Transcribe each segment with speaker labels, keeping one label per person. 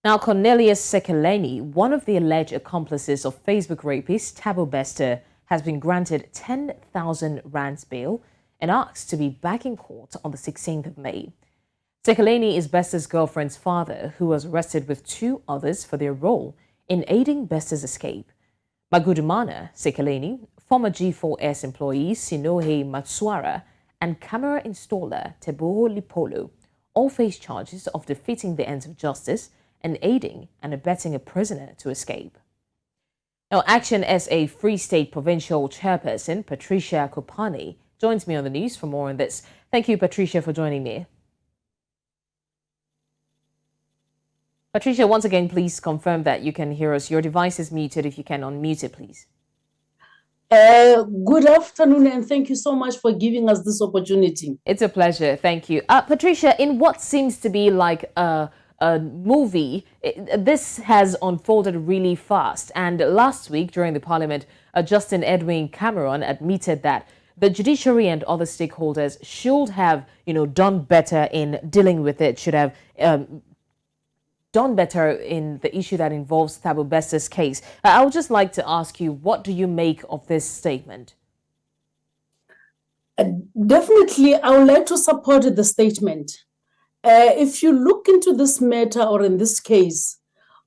Speaker 1: Now, Cornelius Sekeleni, one of the alleged accomplices of Facebook rapist Thabo, has been granted 10,000 rands bail and asked to be back in court on the 16th of May. Sekeleni is Bester's girlfriend's father, who was arrested with two others for their role in aiding Bester's escape. Magudumana Sekeleni, former G4S employee Sinohe Matsuara, and camera installer Teboho Lipolo all face charges of defeating the ends of justice and aiding and abetting a prisoner to escape. Now, ActionSA Free State Provincial Chairperson Patricia Kopane joins me on the news for more on this. Thank you, Patricia, for joining me. Patricia, once again, please confirm that you can hear us. Your device is muted. If you can, unmute it, please.
Speaker 2: Good afternoon, and thank you so much for giving us this opportunity.
Speaker 1: It's a pleasure. Thank you. Patricia, in what seems to be like a movie, this has unfolded really fast. And last week during the parliament, Justin Edwin Cameron admitted that the judiciary and other stakeholders should have, done better in dealing with it, should have done better in the issue that involves Thabo Bester's case. I would just like to ask you, what do you make of this statement?
Speaker 2: Definitely, I would like to support the statement. If you look into this matter or in this case,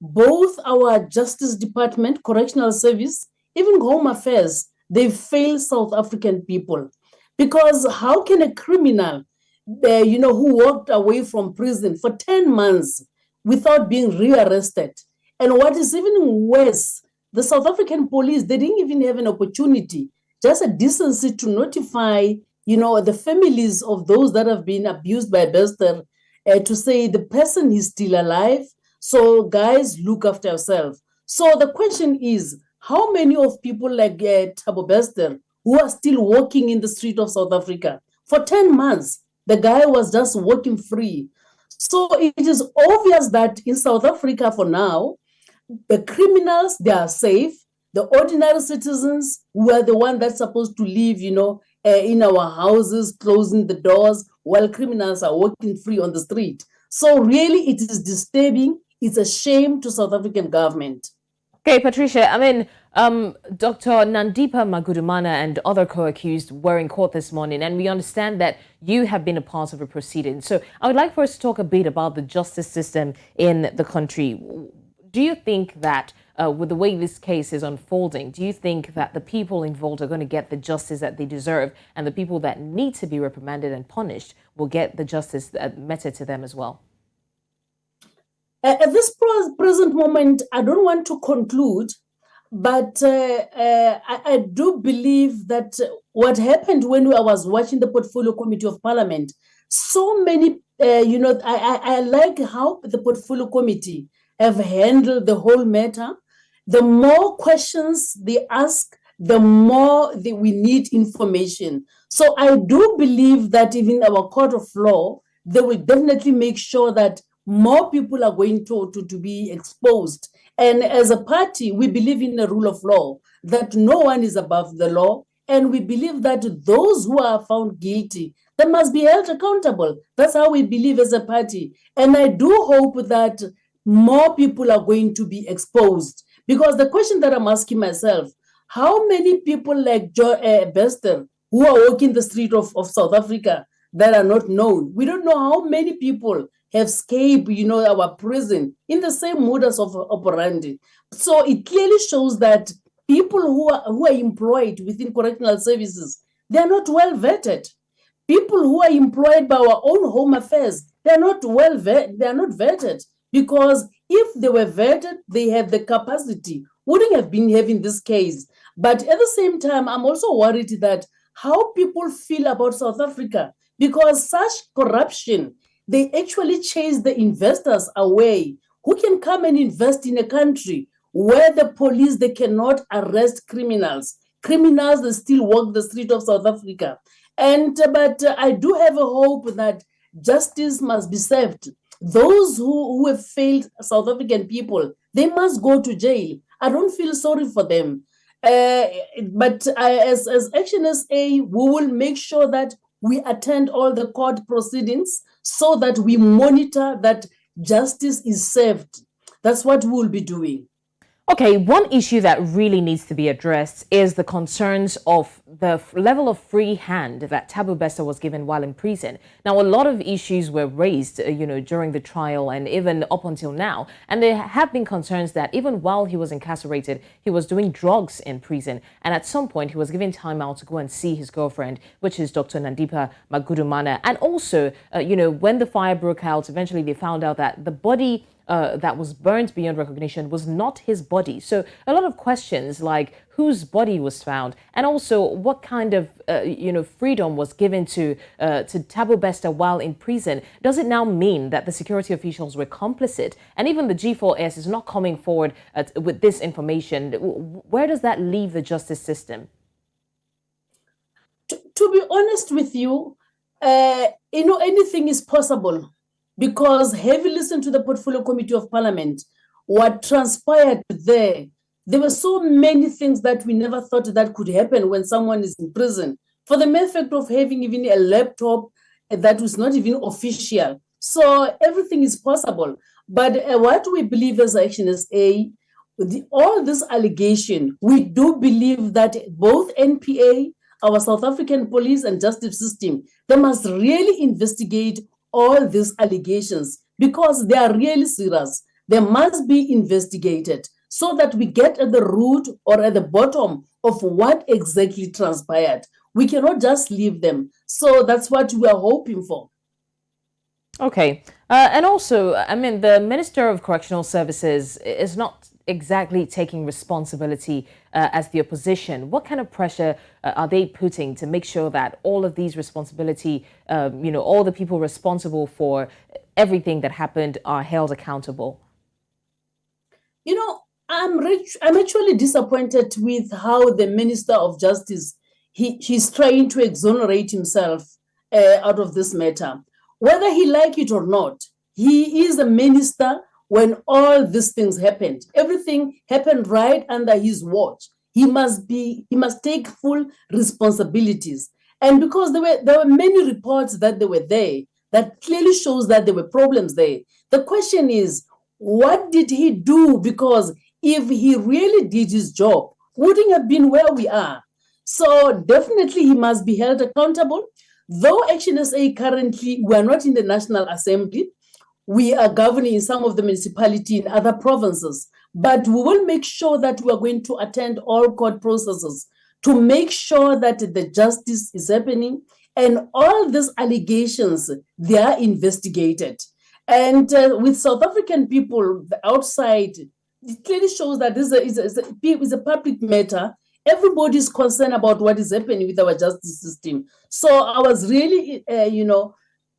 Speaker 2: both our Justice Department, Correctional Service, even Home Affairs, they fail South African people. Because how can a criminal, who walked away from prison for 10 months without being rearrested? And what is even worse, the South African police, they didn't even have an opportunity, just a decency to notify, the families of those that have been abused by Bester, to say the person is still alive. So guys, look after yourself. So the question is, how many of people like Thabo Bester who are still walking in the street of South Africa for 10 months? The guy was just walking free. So it is obvious that in South Africa for now, the criminals, they are safe. The ordinary citizens, who are the ones that's supposed to live, in our houses, closing the doors, while criminals are walking free on the street. So really, it is disturbing. It's a shame to South African government.
Speaker 1: Okay, Patricia, Dr. Nandipa Magudumana and other co-accused were in court this morning, and we understand that you have been a part of a proceeding. So I would like for us to talk a bit about the justice system in the country. Do you think that with the way this case is unfolding, do you think that the people involved are going to get the justice that they deserve, and the people that need to be reprimanded and punished will get the justice meted to them as well?
Speaker 2: At this present moment, I don't want to conclude, but I do believe that what happened when I was watching the Portfolio Committee of Parliament, so many, I like how the Portfolio Committee have handled the whole matter. The more questions they ask, the more we need information. So I do believe that even our court of law, they will definitely make sure that more people are going to be exposed. And as a party, we believe in the rule of law, that no one is above the law. And we believe that those who are found guilty, they must be held accountable. That's how we believe as a party. And I do hope that more people are going to be exposed. Because the question that I'm asking myself, how many people like Bester who are walking the street of South Africa that are not known? We don't know how many people have escaped, our prison in the same modus of operandi. So it clearly shows that people who are employed within correctional services, they are not well vetted. People who are employed by our own Home Affairs, they are not vetted. Because if they were vetted, they have the capacity, wouldn't have been having this case. But at the same time, I'm also worried that how people feel about South Africa, because such corruption, they actually chase the investors away who can come and invest in a country where the police, they cannot arrest criminals. Criminals, they still walk the street of South Africa. But I do have a hope that justice must be served. Those who have failed South African people, they must go to jail. I don't feel sorry for them. But as ActionSA, we will make sure that we attend all the court proceedings so that we monitor that justice is served. That's what we will be doing.
Speaker 1: Okay, one issue that really needs to be addressed is the concerns of the level of free hand that Thabo Bester was given while in prison. Now, a lot of issues were raised, during the trial and even up until now. And there have been concerns that even while he was incarcerated, he was doing drugs in prison. And at some point, he was given time out to go and see his girlfriend, which is Dr. Nandipa Magudumana. And also, when the fire broke out, eventually they found out that the body that was burnt beyond recognition was not his body. So a lot of questions like whose body was found, and also what kind of freedom was given to Thabo Bester while in prison. Does it now mean that the security officials were complicit, and even the G4S is not coming forward with this information? Where does that leave the justice system?
Speaker 2: To be honest with you, anything is possible. Because having listened to the Portfolio Committee of Parliament, what transpired there were so many things that we never thought that could happen when someone is in prison. For the mere fact of having even a laptop that was not even official. So everything is possible. But what we believe as ActionSA, all this allegation, we do believe that both NPA, our South African police and justice system, they must really investigate all these allegations because they are really serious. They must be investigated so that we get at the root or at the bottom of what exactly transpired. We cannot just leave them. So that's what we are hoping for.
Speaker 1: Okay. And also, the Minister of Correctional Services is not exactly taking responsibility as the opposition. What kind of pressure are they putting to make sure that all of these responsibility, all the people responsible for everything that happened are held accountable?
Speaker 2: I'm actually disappointed with how the Minister of Justice, he's trying to exonerate himself out of this matter. Whether he like it or not, he is a minister when all these things happened. Everything happened right under his watch. He must take full responsibilities. And because there were many reports that they were there that clearly shows that there were problems there. The question is, what did he do? Because if he really did his job, wouldn't have been where we are. So definitely he must be held accountable. Though ActionSA currently, we are not in the National Assembly, we are governing in some of the municipality in other provinces, but we will make sure that we are going to attend all court processes to make sure that the justice is happening and all these allegations, they are investigated. And with South African people outside, it clearly shows that this is a public matter. Everybody is concerned about what is happening with our justice system. So I was really,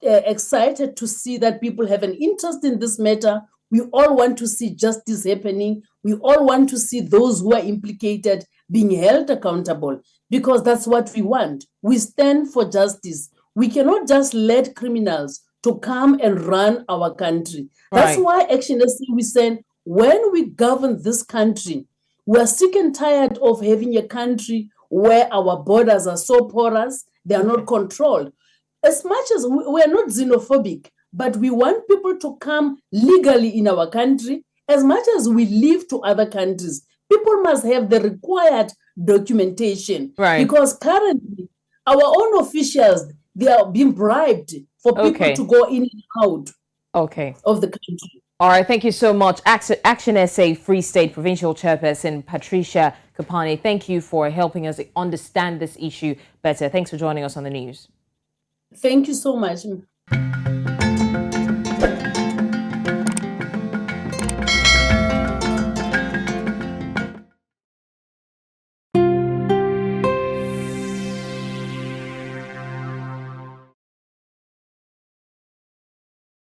Speaker 2: excited to see that people have an interest in this matter. We all want to see justice happening. We all want to see those who are implicated being held accountable because that's what we want. We stand for justice. We cannot just let criminals to come and run our country. That's why ActionSA, we said, when we govern this country, we are sick and tired of having a country where our borders are so porous, they are not controlled. As much as we are not xenophobic, but we want people to come legally in our country, as much as we leave to other countries, people must have the required documentation. Because currently, our own officials, they are being bribed for people to go in and out of the country.
Speaker 1: All right, thank you so much. ActionSA Free State Provincial Chairperson Patricia Kopane, thank you for helping us understand this issue better. Thanks for joining us on the news.
Speaker 2: Thank you so much.